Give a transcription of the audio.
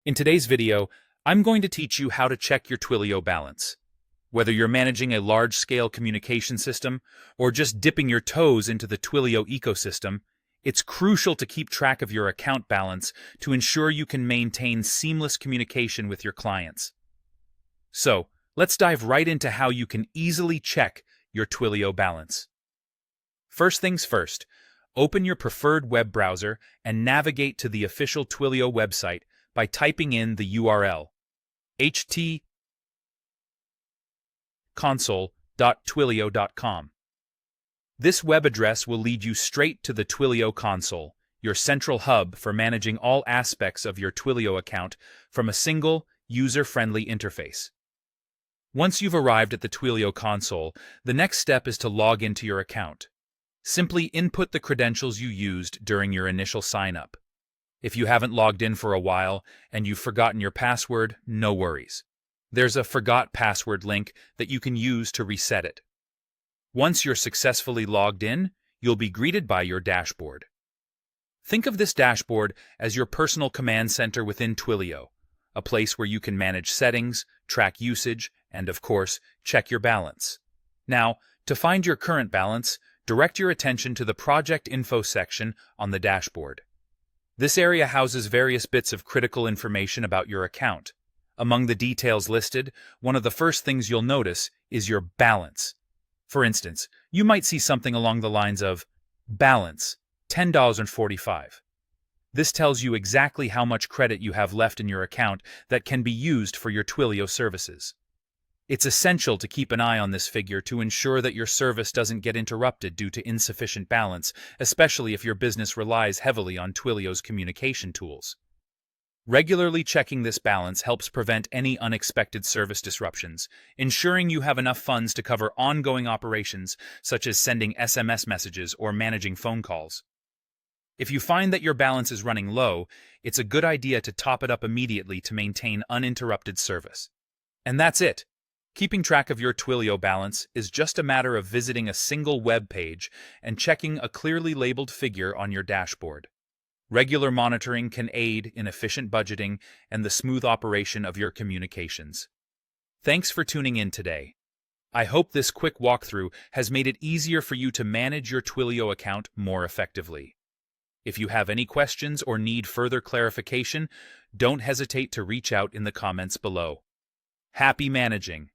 In today's video, I'm going to teach you how to check your Twilio balance. Whether you're managing a large-scale communication system or just dipping your toes into the Twilio ecosystem, it's crucial to keep track of your account balance to ensure you can maintain seamless communication with your clients. So, let's dive right into how you can easily check your Twilio balance. First things first, open your preferred web browser and navigate to the official Twilio website by typing in the URL ht-console.twilio.com. This web address will lead you straight to the Twilio console, your central hub for managing all aspects of your Twilio account from a single, user-friendly interface. Once you've arrived at the Twilio console, the next step is to log into your account. Simply input the credentials you used during your initial sign-up. If you haven't logged in for a while and you've forgotten your password, no worries. There's a Forgot Password link that you can use to reset it. Once you're successfully logged in, you'll be greeted by your dashboard. Think of this dashboard as your personal command center within Twilio, a place where you can manage settings, track usage, and of course, check your balance. Now, to find your current balance, direct your attention to the Project Info section on the dashboard. This area houses various bits of critical information about your account. Among the details listed, one of the first things you'll notice is your balance. For instance, you might see something along the lines of balance, $10.45. This tells you exactly how much credit you have left in your account that can be used for your Twilio services. It's essential to keep an eye on this figure to ensure that your service doesn't get interrupted due to insufficient balance, especially if your business relies heavily on Twilio's communication tools. Regularly checking this balance helps prevent any unexpected service disruptions, ensuring you have enough funds to cover ongoing operations such as sending SMS messages or managing phone calls. If you find that your balance is running low, it's a good idea to top it up immediately to maintain uninterrupted service. And that's it. Keeping track of your Twilio balance is just a matter of visiting a single web page and checking a clearly labeled figure on your dashboard. Regular monitoring can aid in efficient budgeting and the smooth operation of your communications. Thanks for tuning in today. I hope this quick walkthrough has made it easier for you to manage your Twilio account more effectively. If you have any questions or need further clarification, don't hesitate to reach out in the comments below. Happy managing!